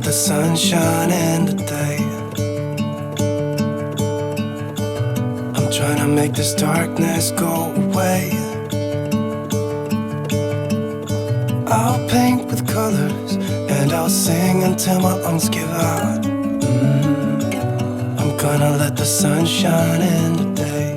the sun shine in today. I'm trying to make this darkness go away. I'll paint with colors and I'll sing until my lungs give out. I'm gonna let the sun shine in today.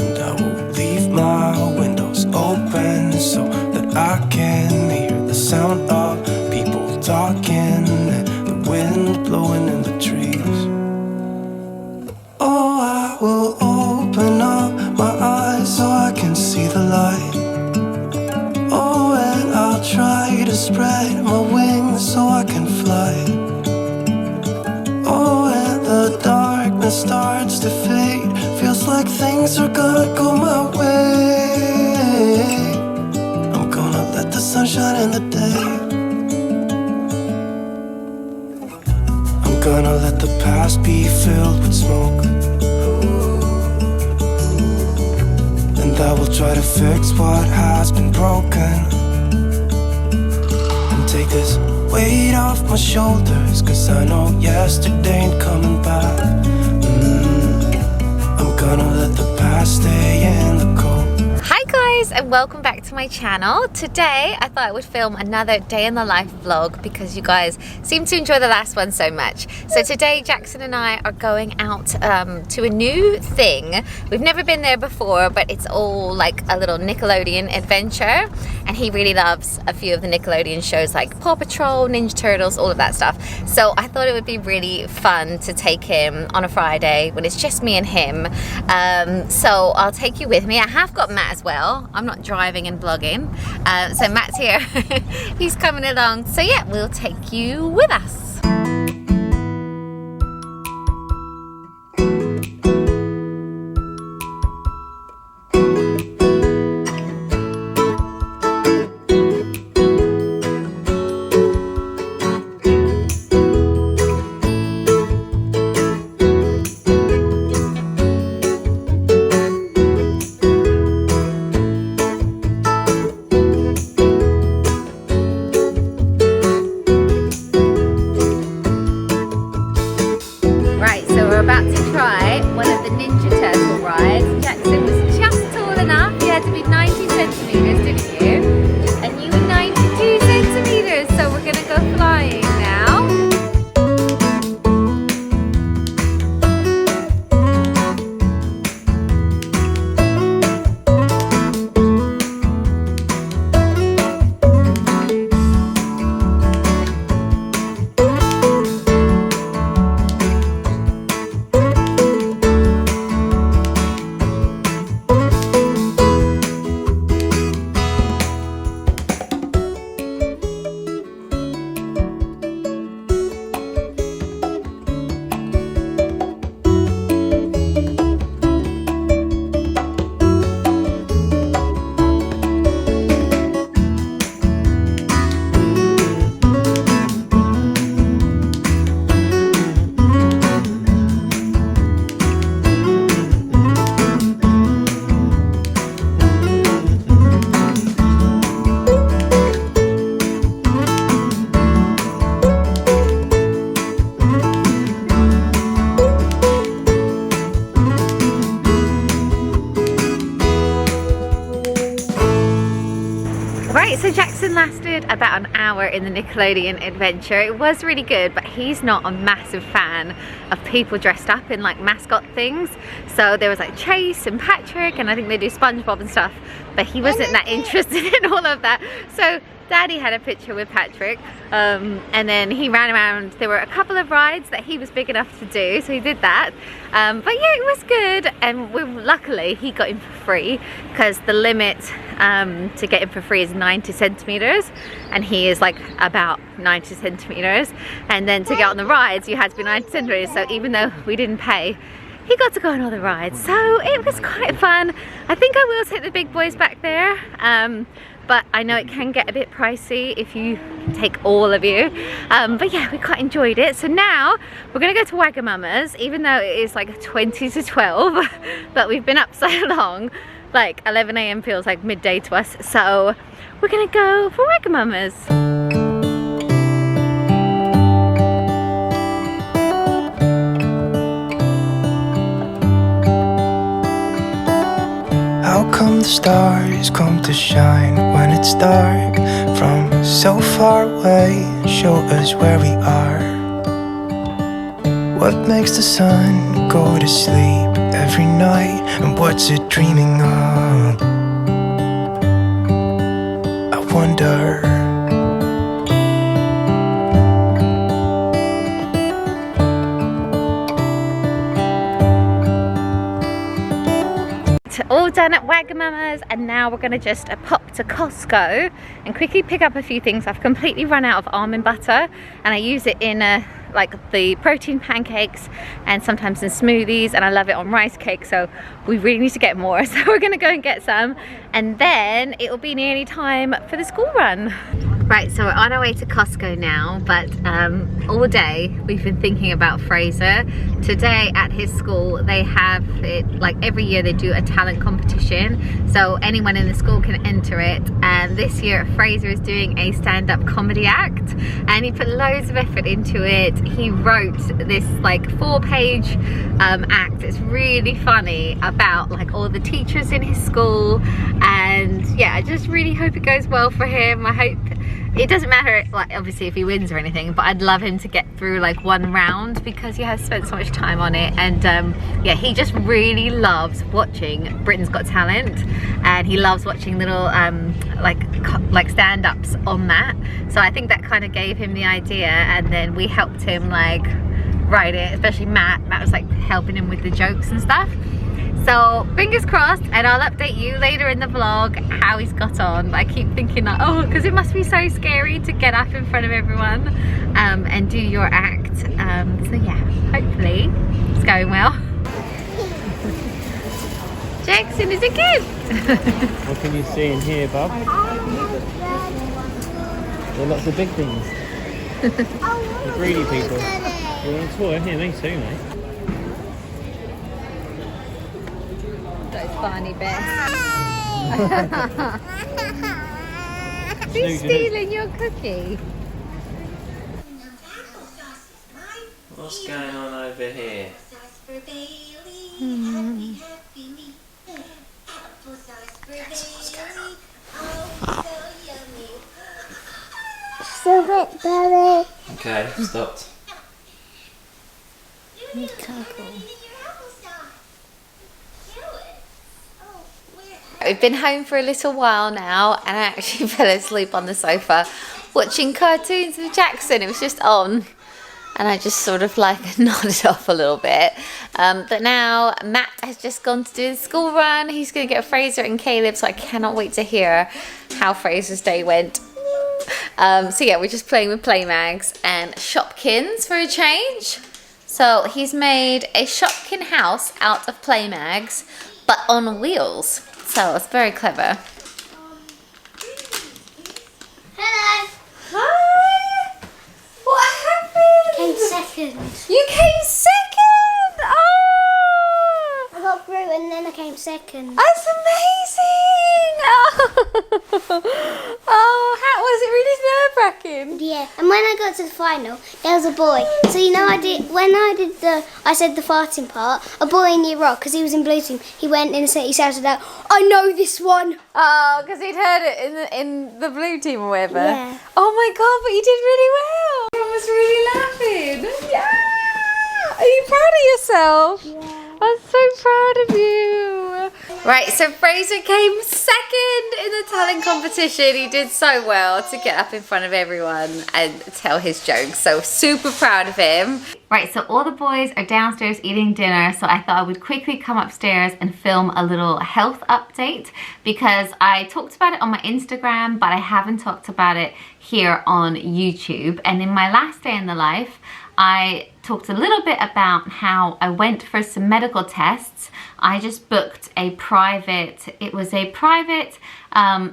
And I will leave my windows open so that I can hear the sound of people talking and the wind blowing in the trees. Oh, I will open up my eyes so I can see the light. Oh, and I'll try to spread my wings so I can fly. Oh, and the darkness starts to fade. Feels like things are gonna go my way. I'm gonna let the sun shine in the day. I'm gonna let the past be filled with smoke. And I will try to fix what has been broken. And take this weight off my shoulders, 'cause I know yesterday ain't coming back. I'm gonna let the past stay in the cold. Hi guys, and welcome back to my channel. Today I thought I would film another day in the life vlog because you guys seem to enjoy the last one so much. So today Jackson and I are going out to a new thing. We've never been there before, but it's all like a little Nickelodeon adventure, and he really loves a few of the Nickelodeon shows like Paw Patrol, Ninja Turtles, all of that stuff. So I thought it would be really fun to take him on a Friday when it's just me and him. So I'll take you with me. I have got Matt as well. I'm not driving and vlogging, so Matt's here. He's coming along, so yeah, we'll take you with us. About to try one of the Ninja Turtle rides. Jackson was just tall enough. You had to be 90 centimeters, didn't you? And you were 92 centimeters, so we're gonna go flying now. Right, so Jackson lasted about an hour in the Nickelodeon adventure. It was really good, but he's not a massive fan of people dressed up in like mascot things. So there was like Chase and Patrick, and I think they do SpongeBob and stuff, but he wasn't that interested in all of that. So Daddy had a picture with Patrick, and then he ran around. There were a couple of rides that he was big enough to do, so he did that. But yeah, it was good, and luckily he got in for free, because the limit to get in for free is 90 centimeters, and he is like about 90 centimeters, and then to get on the rides you had to be 90 centimeters. So even though we didn't pay, he got to go on all the rides, so it was quite fun. I think I will take the big boys back there, but I know it can get a bit pricey if you take all of you, but yeah, we quite enjoyed it. So now we're gonna go to Wagamama's, even though it is like 20 to 12, but we've been up so long, like 11 AM feels like midday to us, so we're gonna go for Wagamama's. come the stars come to shine when it's dark from so far away and show us where we are. What makes the sun go to sleep every night, and what's it dreaming of? I wonder. All done at Wagamama's, and now we're gonna just pop to Costco and quickly pick up a few things. I've completely run out of almond butter, and I use it in like the protein pancakes and sometimes in smoothies, and I love it on rice cake, so we really need to get more. So we're gonna go and get some, and then it will be nearly time for the school run. Right, so we're on our way to Costco now, but all day we've been thinking about Fraser. Today at his school, they have it, like every year they do a talent competition, so anyone in the school can enter it, and this year Fraser is doing a stand-up comedy act, and he put loads of effort into it. He wrote this like 4-page act. It's really funny about like all the teachers in his school, and yeah, I just really hope it goes well for him. I hope it doesn't matter, like obviously if he wins or anything, but I'd love him to get through like one round because he has spent so much time on it. And yeah, he just really loves watching Britain's Got Talent, and he loves watching little like stand-ups on that. So I think that kind of gave him the idea, and then we helped him like write it, especially Matt was like helping him with the jokes and stuff. So fingers crossed, and I'll update you later in the vlog how he's got on. I keep thinking that, oh, because it must be so scary to get up in front of everyone and do your act. So yeah, hopefully it's going well. Jackson, is it good? What can you see in here, bub? There are lots of big things. The greedy people. You want a toy? Here, me too, mate. Funny bit. Who's stealing your cookie? What's going on over here? Okay, stopped. We've been home for a little while now, and I actually fell asleep on the sofa watching cartoons with Jackson. It was just on, and I just sort of like nodded off a little bit. But now Matt has just gone to do the school run. He's going to get Fraser and Caleb, so I cannot wait to hear how Fraser's day went. So yeah, we're just playing with play mags and Shopkins for a change. So he's made a Shopkin house out of play mags, but on wheels. So it's very clever. Hello. Hi. What happened? Came second. You came second. Oh, I got through and then I came second. that's amazing. Oh, how was it? Really nerve-wracking. Yeah, and when I got to the final, there was a boy. So you know, I said the farting part. A boy in year rock, because he was in blue team. He went in and he shouted out, "I know this one." Oh, because he'd heard it in the blue team or whatever. Yeah. Oh my god, but you did really well. Everyone was really laughing. Yeah. Are you proud of yourself? Yeah. I'm so proud of you. Right, so Fraser came second in the talent competition. He did so well to get up in front of everyone and tell his jokes. So super proud of him. Right, so all the boys are downstairs eating dinner, so I thought I would quickly come upstairs and film a little health update, because I talked about it on my Instagram, but I haven't talked about it here on YouTube. And in my last day in the life, I talked a little bit about how I went for some medical tests. I just booked a private,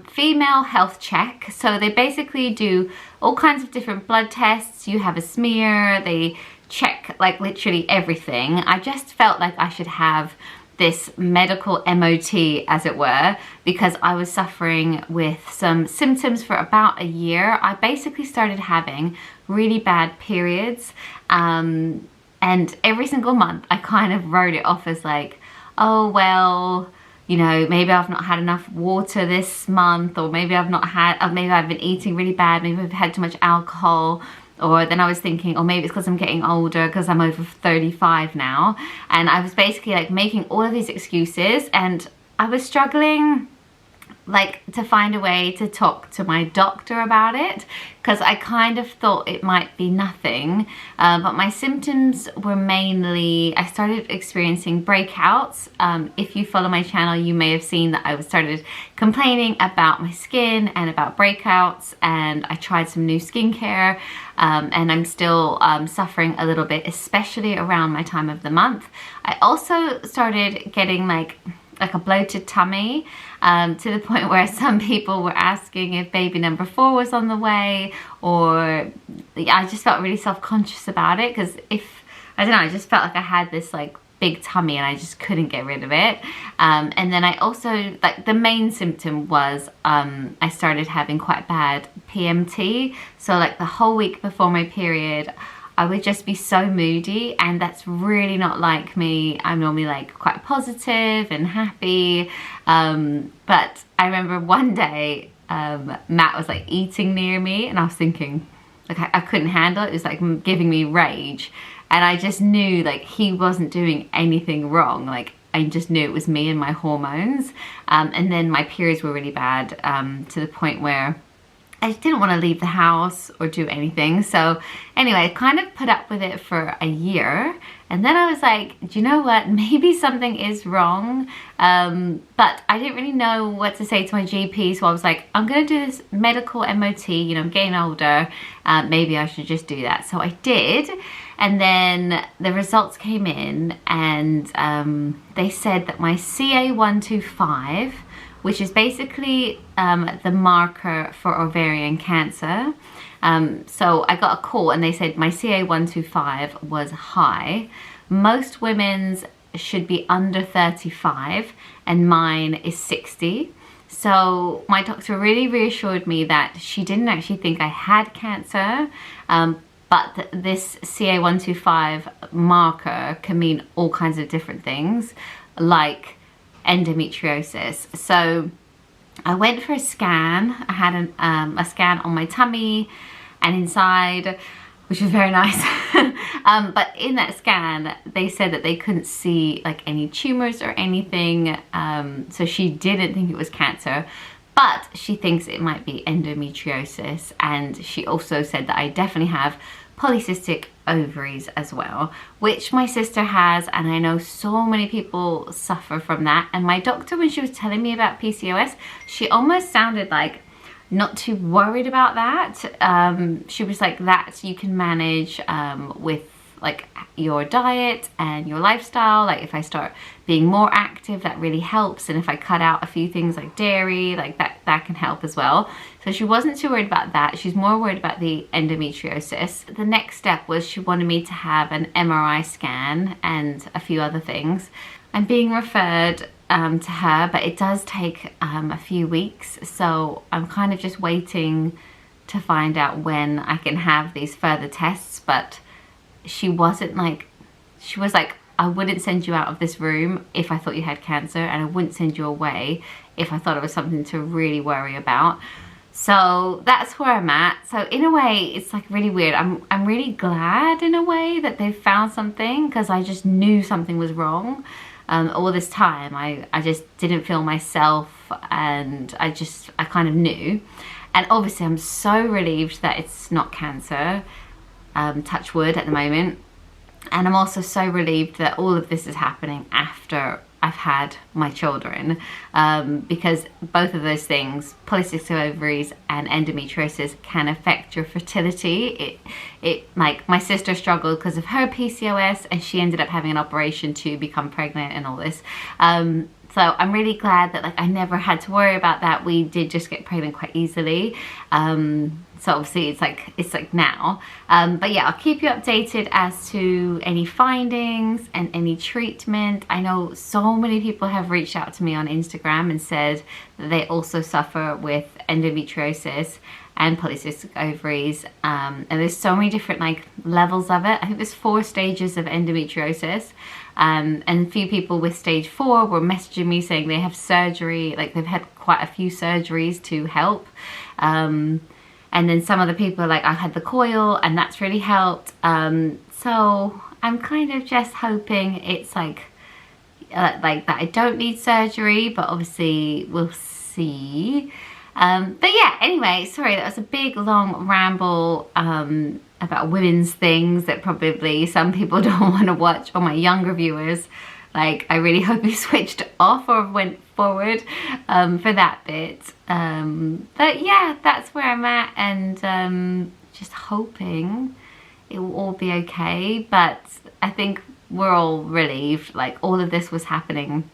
female health check. So they basically do all kinds of different blood tests. You have a smear, they check like literally everything. I just felt like I should have this medical MOT, as it were, because I was suffering with some symptoms for about a year. I basically started having really bad periods, and every single month I kind of wrote it off as like, oh well, you know, maybe I've not had enough water this month, or maybe I've not had, maybe I've been eating really bad, maybe I've had too much alcohol. Or then I was thinking, oh, maybe it's because I'm getting older, because I'm over 35 now. And I was basically like making all of these excuses, and I was struggling like to find a way to talk to my doctor about it, because I kind of thought it might be nothing, but my symptoms were mainly, I started experiencing breakouts. If you follow my channel, you may have seen that I started complaining about my skin and about breakouts, and I tried some new skincare, and I'm still suffering a little bit, especially around my time of the month. I also started getting like a bloated tummy, to the point where some people were asking if baby number 4 was on the way, or I just felt really self-conscious about it, because I don't know, I just felt like I had this like big tummy and I just couldn't get rid of it. And then I also, like, the main symptom was I started having quite bad PMT. So like the whole week before my period, I would just be so moody, and that's really not like me. I'm normally like quite positive and happy. But I remember one day Matt was like eating near me, and I was thinking, like, I couldn't handle it. It was like giving me rage, and I just knew like he wasn't doing anything wrong. Like, I just knew it was me and my hormones. And then my periods were really bad, to the point where I didn't want to leave the house or do anything. So anyway, I kind of put up with it for a year. And then I was like, do you know what? Maybe something is wrong. But I didn't really know what to say to my GP. So I was like, I'm going to do this medical MOT. You know, I'm getting older. Maybe I should just do that. So I did. And then the results came in, and they said that my CA125, which is basically the marker for ovarian cancer. So I got a call and they said my CA125 was high. Most women's should be under 35, and mine is 60. So my doctor really reassured me that she didn't actually think I had cancer, but this CA125 marker can mean all kinds of different things, like endometriosis. So I went for a scan. I had a scan on my tummy and inside, which was very nice. But in that scan, they said that they couldn't see like any tumors or anything. So she didn't think it was cancer, but she thinks it might be endometriosis. And she also said that I definitely have polycystic ovaries as well, which my sister has, and I know so many people suffer from that. And my doctor, when she was telling me about PCOS, she almost sounded like not too worried about that. She was like, that you can manage with like your diet and your lifestyle. Like if I start being more active, that really helps, and if I cut out a few things like dairy, like that can help as well. So she wasn't too worried about that. She's more worried about the endometriosis. The next step was she wanted me to have an MRI scan and a few other things. I'm being referred to her, but it does take a few weeks, so I'm kind of just waiting to find out when I can have these further tests. But she wasn't like, she was like, I wouldn't send you out of this room if I thought you had cancer, and I wouldn't send you away if I thought it was something to really worry about. So that's where I'm at. So in a way, it's like really weird. I'm really glad in a way that they've found something, because I just knew something was wrong. All this time, I just didn't feel myself, and I kind of knew. And obviously I'm so relieved that it's not cancer, touch wood at the moment. And I'm also so relieved that all of this is happening after I've had my children, because both of those things, polycystic ovaries and endometriosis, can affect your fertility. It like my sister struggled because of her PCOS, and she ended up having an operation to become pregnant and all this. So I'm really glad that like I never had to worry about that. We did just get pregnant quite easily. So obviously it's like now. But yeah, I'll keep you updated as to any findings and any treatment. I know so many people have reached out to me on Instagram and said that they also suffer with endometriosis and polycystic ovaries. And there's so many different like levels of it. I think there's 4 stages of endometriosis. and a few people with stage 4 were messaging me saying they have surgery, like they've had quite a few surgeries to help. And then some other people are like, I had the coil and that's really helped. So I'm kind of just hoping it's like that I don't need surgery, but obviously we'll see. But yeah, anyway, sorry, that was a big long ramble about women's things that probably some people don't want to watch, or my younger viewers. Like, I really hope you switched off or went forward for that bit. But yeah, that's where I'm at, and just hoping it will all be okay. But I think we're all relieved. Like, all of this was happening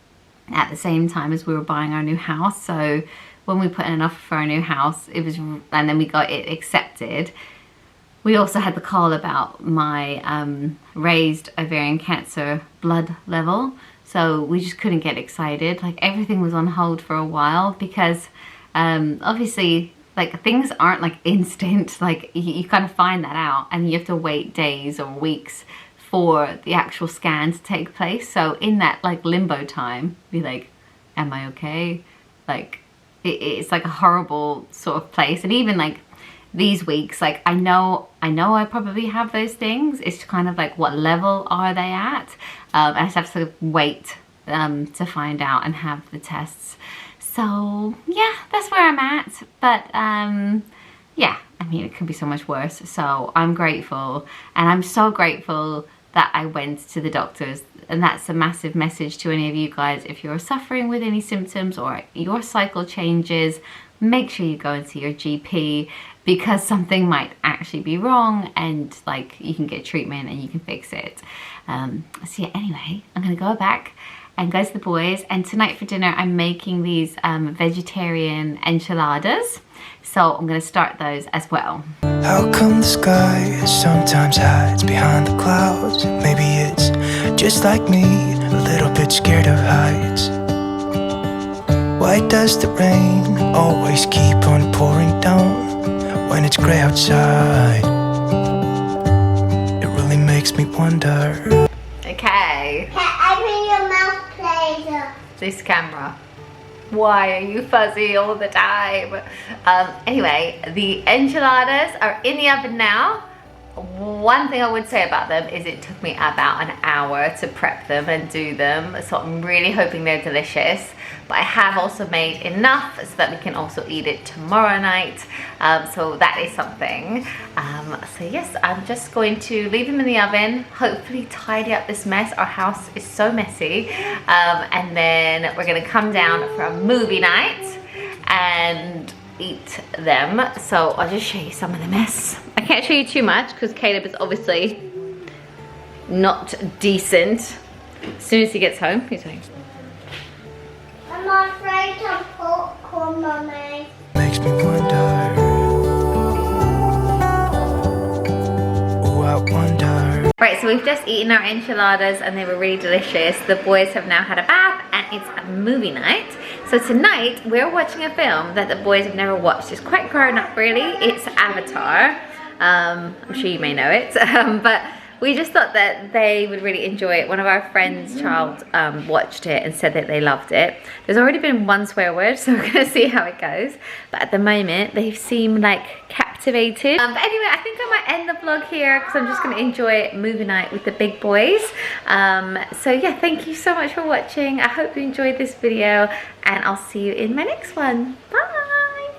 at the same time as we were buying our new house. So when we put in an offer for our new house, it was, and then we got it accepted. We also had the call about my raised ovarian cancer blood level. So we just couldn't get excited. Like, everything was on hold for a while because obviously, like, things aren't like instant. Like, you kind of find that out and you have to wait days or weeks for the actual scan to take place. So in that like limbo time, be like, am I okay? Like, it's like a horrible sort of place. And even like these weeks, like I know I probably have those things. It's kind of like, what level are they at? I just have to wait to find out and have the tests. So yeah, that's where I'm at. But yeah, I mean, it could be so much worse. So I'm grateful, and I'm so grateful that I went to the doctors. And that's a massive message to any of you guys. If you're suffering with any symptoms or your cycle changes, make sure you go and see your GP, because something might actually be wrong, and like you can get treatment and you can fix it. So yeah, anyway, I'm gonna go back and go to the boys, and tonight for dinner I'm making these vegetarian enchiladas. So I'm gonna start those as well. How come the sky sometimes hides behind the clouds? Maybe it's just like me, a little bit scared of heights. Why does the rain always keep on pouring down when it's grey outside? It really makes me wonder. Okay. I bring your mouth pleasure. This camera. Why are you fuzzy all the time? Anyway, the enchiladas are in the oven now. One thing I would say about them is it took me about an hour to prep them and do them, so I'm really hoping they're delicious. But I have also made enough so that we can also eat it tomorrow night, so that is something. So yes, I'm just going to leave them in the oven, hopefully tidy up this mess. Our house is so messy, and then we're gonna come down for a movie night and eat them. So I'll just show you some of the mess. I can't show you too much because Caleb is obviously not decent. As soon as he gets home, he's like, I'm afraid of popcorn, Mummy. Makes me wonder. Oh, I wonder. right, so we've just eaten our enchiladas and they were really delicious. The boys have now had a bath and it's a movie night. So tonight we're watching a film that the boys have never watched. It's quite grown up really. It's Avatar. I'm sure you may know it, but we just thought that they would really enjoy it. One of our friends' child watched it and said that they loved it. There's already been one swear word, so we're gonna see how it goes. But at the moment, they seem like captivated. But anyway, I think I might end the vlog here because I'm just gonna enjoy movie night with the big boys. So yeah, thank you so much for watching. I hope you enjoyed this video and I'll see you in my next one. Bye.